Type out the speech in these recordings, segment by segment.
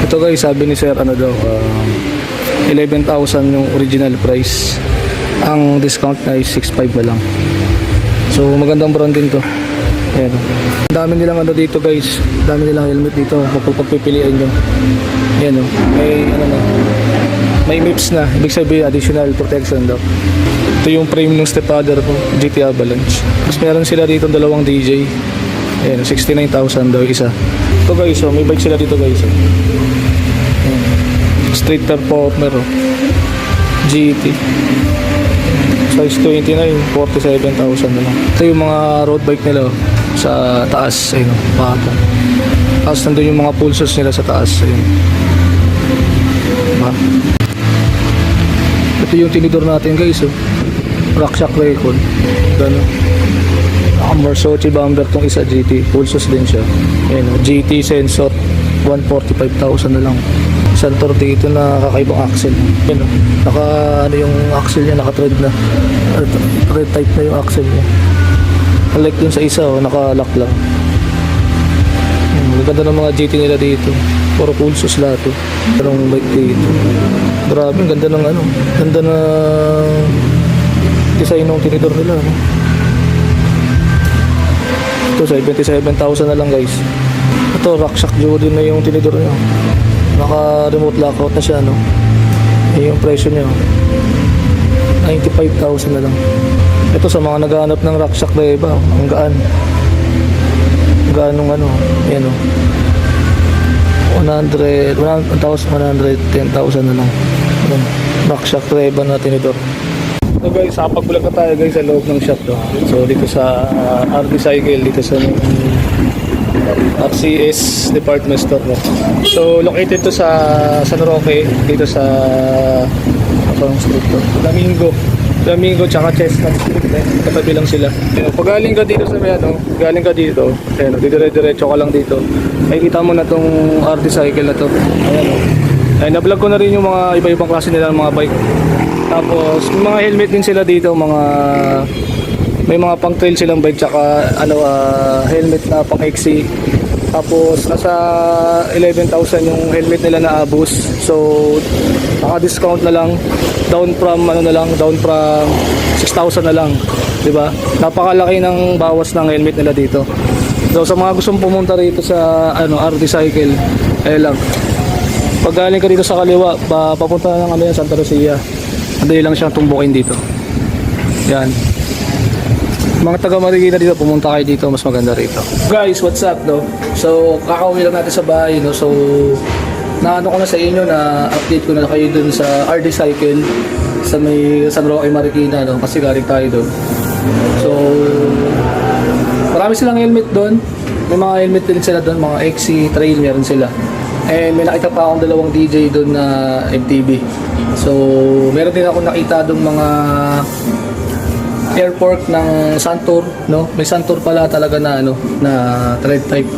Ito guys, sabi ni sir, ano daw, 11,000 yung original price. Ang discount na is 6,500 na lang. So magandang brand din to. Ayan. Ang dami nilang ano dito guys. Ang dami nilang helmet dito. Pagpipilian nyo. Ayan o. May ano na. May MIPS na. Ibig sabihin additional protection daw. Ito yung frame ng stepladder ko. GT Avalanche. Tapos meron sila dito dalawang DJ. Ayan, 69,000 daw isa. Ito guys, may bike sila dito guys. Ayan. Street performer oh. GT. Size 29, 47,000 na lang. Ito yung mga road bike nila oh, sa taas. Ayun oh, patong. Tapos nandun yung mga pulsos nila sa taas. Ayun. Diba? Ito yung tinidor natin guys oh. Rackshack Raycon. Gano'n. Versace bumper tong isa GT. Pulsos din siya. Ayun oh, GT sensor. 145,000 na lang. Santor dito na kakaibang axle. Yan o. Naka ano yung axle niya, naka-thread na. Thread type na yung axle niya. Unlike dun sa isa o, naka-lock lang. Maganda ng mga GT nila dito. Puro pulsos lahat o. Anong bike dito. Grabe, ganda ng ano. Ganda na design ng tinidor nila. No? Ito, 77,000 na lang guys. Ito, Rackshack Jordan na yung tinidor niya. Naka-remote lockout na siya, no? Yung presyo niya 95,000 na lang. Ito sa mga naghahanap ng Rackshack na iba, ang gaan. Ang gaan nung ano, yan o 110,000 na lang. Rackshack Reba na tinidor. So guys, pagbulag na tayo guys sa loob ng shop to. So dito sa RD Cycle, dito sa RCS department store no. So located to sa San Roque, dito sa Apang Street to. Flamingo tsaka Chestnut Street eh. Katabi lang sila. Pag galing ka dito sa ano, galing ka dito, ayun, dire-diretso ka lang dito. Makikita mo na tong RD Cycle na to. Ayan oh. Ay, na-vlog ko na rin yung mga iba-ibang klase nila ng mga bike. Tapos may mga helmet din sila dito, may mga pang trail silang bike tsaka ano helmet na pang XC. Tapos nasa 11,000 yung helmet nila na Abus. So naka-discount na lang, down from 6,000 na lang, 'di ba? Napakalaki ng bawas ng helmet nila dito. So sa mga gustong pumunta rito sa ano RD Cycle, ay lang. Pag galing ka dito sa kaliwa, papunta na ng ano yan, Santa Lucia. Madali lang siyang tumbukin dito. Yan. Mga taga Marikina dito, pumunta kayo dito, mas maganda rito. Guys, what's up no? So, kakauwi lang natin sa bahay no. So, naano ko na sa inyo na update ko na kayo dun sa RD Cycle sa may San Roque Marikina no, kasi galing tayo doon. So, marami silang helmet doon. May mga helmet din sila doon, mga XC trail meron sila. And may nakita pa akong dalawang DJ doon na MTB. So, meron din ako nakita doon mga airport ng Santur, no? May Santur pala talaga na ano, na thread type.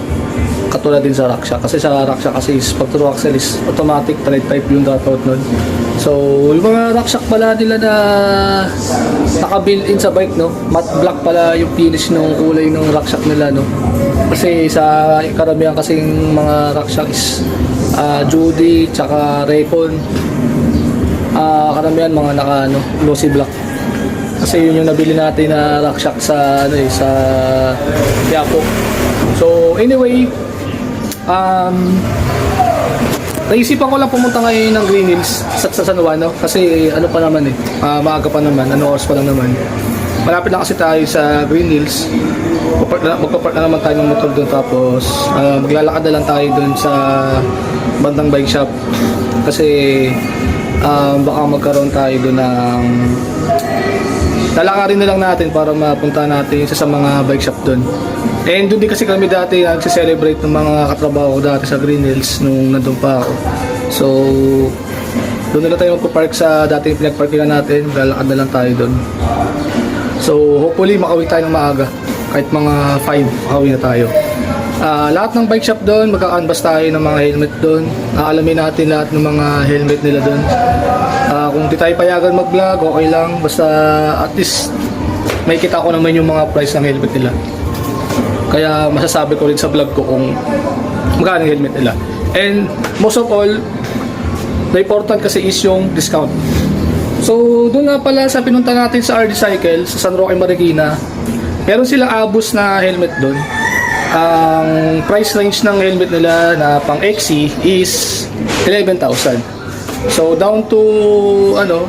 Katulad din sa Rackshack. Kasi sa Rackshack kasi pag true axle is automatic thread type yung dropout nun. So, yung mga Rackshack pala nila na naka-built-in sa bike, no? Matte black pala yung finish ng kulay ng Rackshack nila, no? Kasi sa karamihan kasing mga Rackshack is Judy, tsaka Raycon. Karamihan mga naka ano, glossy black. Kasi yun yung nabili natin na Rackshack sa ano sa Yapo. So anyway, naisipan ko lang pumunta ngayon ng Green Hills sa San Juan, no? Kasi ano pa naman maaga pa naman, ano oras pa lang naman. Malapit lang kasi tayo sa Green Hills. Magpapark na naman tayo ng motor doon, tapos maglalakad na lang tayo doon sa bandang bike shop. Kasi baka magkaroon tayo doon ng lalakarin na lang natin para mapunta natin sa mga bike shop doon. And doon din kasi kami dati nagse-celebrate ng mga katrabaho ko dati sa Green Hills nung nandun pa ako. So doon na lang tayo magpapark sa dating pinagparkingan natin, lalakad na lang tayo doon. So hopefully makauwi tayo ng maaga, kahit mga 5 makauwi na tayo. Lahat ng bike shop doon, magka-canvas tayo ng mga helmet doon. Alamin natin lahat ng mga helmet nila doon. Kung di tayo payagan mag-vlog, okay lang. Basta at least may kita ko naman yung mga price ng helmet nila. Kaya masasabi ko rin sa vlog ko kung magkano yung helmet nila. And most of all, the important kasi is yung discount. So, doon nga pala sa pinunta natin sa RD Cycle, sa San Roque, Marikina, meron silang Abus na helmet doon. Ang price range ng helmet nila na pang XC is 11,000. So, down to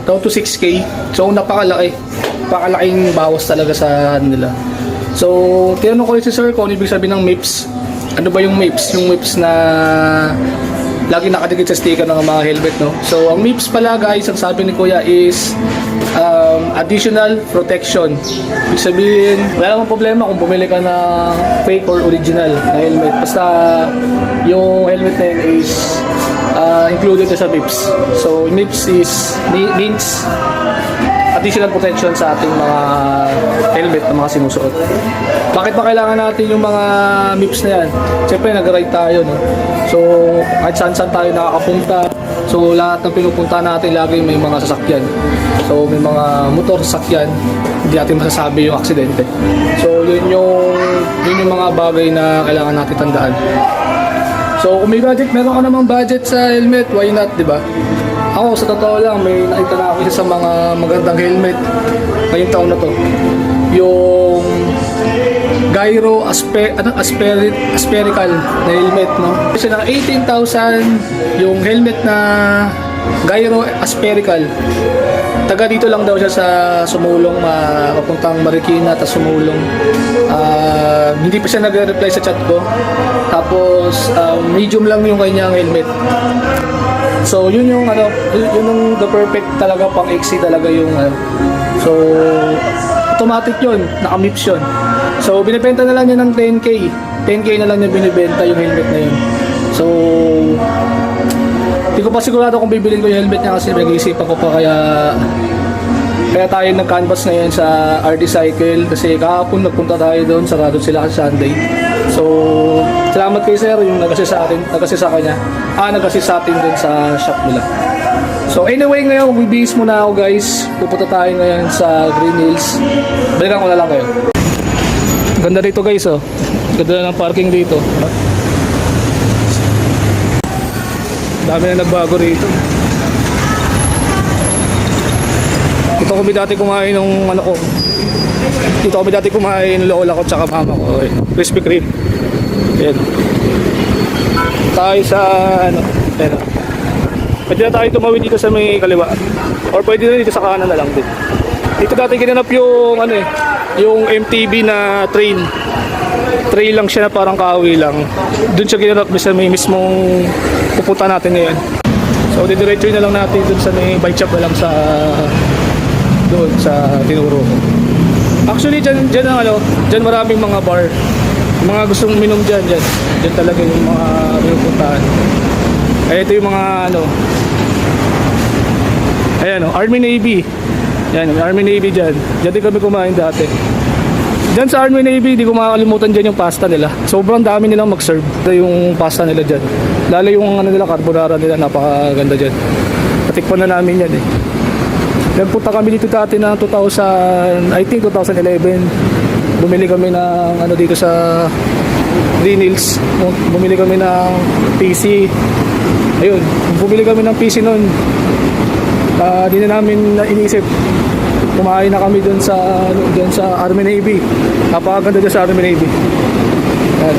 6K. So, napakalaking bawas talaga sa nila. So, tinanong ko rin si sir kung ano ibig sabihin ng MIPS. Ano ba yung MIPS? Yung MIPS na lagi nakadikit sa sticker ng mga helmet, no? So, ang MIPS pala guys, ang sabi ni Kuya is additional protection. Ibig sabihin, wala namang problema kung bumili ka ng fake or original na helmet. Basta yung helmet na yun is included sa MIPS. So, MIPS means additional protection sa ating mga helmet na mga sinusuot. Bakit ba kailangan natin yung mga MIPS na yan? Siyempre, nag-ride tayo, no? So, kahit saan-saan tayo nakakapunta. So, lahat ng pinupunta natin, lagi may mga sasakyan. So, may mga motor sasakyan. Hindi natin masasabi yung aksidente. So, yun yung mga bagay na kailangan natin tandaan. So, kung may budget, meron ka namang budget sa helmet, why not, di ba? Ako, sa totoo lang, may nakita na ako isa sa mga magandang helmet ngayong taon na to. Yung gyro aspherical na helmet, no? Kasi na 18,000 yung helmet na gyro aspherical. Taga dito lang daw siya sa Sumulong, papuntang Marikina, tapos Sumulong. Hindi pa siya nag-reply sa chat ko. Tapos medium lang yung kanyang helmet. So yun yung the perfect talaga pang XC talaga yung So automatic yun, naka-MIPS yun. So binibenta na lang niya ng 10K. 10K na lang niya binibenta yung helmet na yun. So hindi ko pa sigurado kung bibilin ko yung helmet niya kasi nag-iisipan ko pa kaya tayo nag-canvas ngayon sa RD Cycle kasi kahapon nagpunta tayo doon, sarado sila kasi Sunday. So salamat kay sir yung nag-assist sa atin, nag-assist sa kanya. Nag-assist sa atin doon sa shop nila. So anyway, ngayon magbibihis muna ako guys. Pupunta tayo ngayon sa Green Hills. Balikan ko na lang kayo. Ganda dito guys, oh. Ganda na ng parking dito. Dami na nagbago rito. Dito kami dati kumain ng ko. Dito kami dati kumain ng lola ko tsaka mama ko. Okay. Krispy Kreme. Ayan. Tayo sa ayan. Pwede na tayo tumawid dito sa may kaliwa. Or pwede na dito sa kanan na lang din. Dito dati ginanap yung yung MTB na train. Trail lang siya na parang kahoy lang. Doon siya ginanap sa may mismong pupunta natin ngayon. So didiretso na lang natin doon sa may bike shop na lang doon sa tinuro ko. Actually dyan dyan maraming mga bar. Mga gustong minom dyan talaga yung mga pinupuntahan. Ay ito yung mga ayan Army Navy. Yan, Army Navy dyan. Dyan din kami kumain dati. Dyan sa Army Navy, di ko makakalimutan dyan yung pasta nila. Sobrang dami nilang mag-serve. Yung pasta nila dyan. Lalo yung nila, carbonara nila, napakaganda dyan. Natikpan na namin yan eh. Nagpunta kami dito dati na 2011. Bumili kami ng dito sa Green Hills. Bumili kami ng PC. Ayun, bumili kami ng PC noon. Di na namin iniisip. Kumain na kami dun sa Army Navy. Napakaganda dyan sa Army Navy. Yan.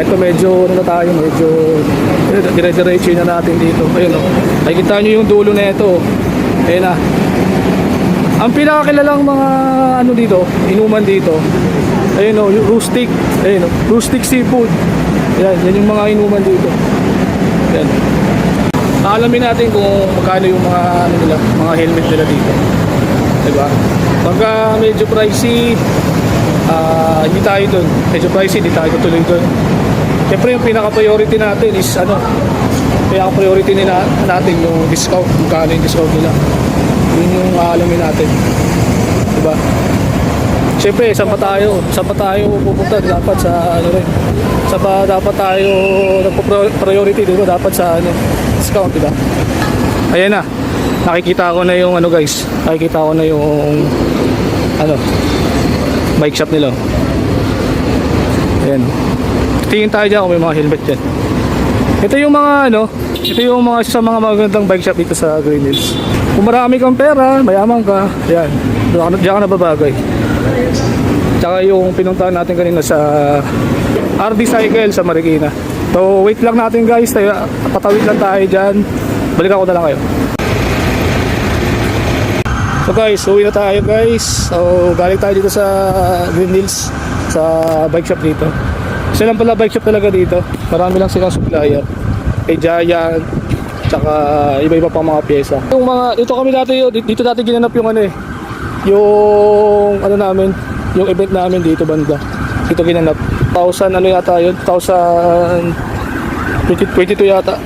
Ito medyo dire-diretso na natin dito. Ayun o. Nakikita nyo yung dulo na ito. Ayun na. Ang pinakakilalang mga dito, inuman dito. Ayun o, yung rustic. Ayun o, rustic seafood. Yan yung mga inuman dito. Yan. Alamin natin kung magkano yung mga helmet nila dito. Diba? Pagka medyo pricey, hindi tayo dun. Medyo pricey, hindi tayo tuloy dun. Siyempre yung pinaka-priority natin is pinaka-priority natin yung discount. Magkano yung discount nila. Yun yung alamin natin. Diba? Siyempre, saan pa tayo pupunta? Dapat sa dapat tayo priority dito, dapat sa discount, diba? Ayan na. Nakikita ko na yung guys. Nakikita ko na yung bike shop nila. Ayan. Tingin tayo dyan kung may mga helmet dyan. Ito yung mga ano, ito yung mga isa sa mga magandang bike shop dito sa Green Hills. Kung marami kang pera, mayaman ka, yan, diyan ka nababagay. Tsaka yung pinuntahan natin kanina sa RD Cycle sa Marikina. So wait lang natin guys, tayo, patawid lang tayo dyan. Balik ako na lang kayo. So guys, uwi na tayo guys. So galing tayo dito sa Green Hills, sa bike shop dito. Sila lang pala bike shop talaga dito. Marami lang silang supplier. Kay Giant, tsaka iba-iba pang mga pyesa. Yung mga, dito kami dati, dito dati ginanap yung ano eh. Yung ano namin, yung event namin dito banda. Dito ginanap. 1,000 ano yata yun? 2022 yata.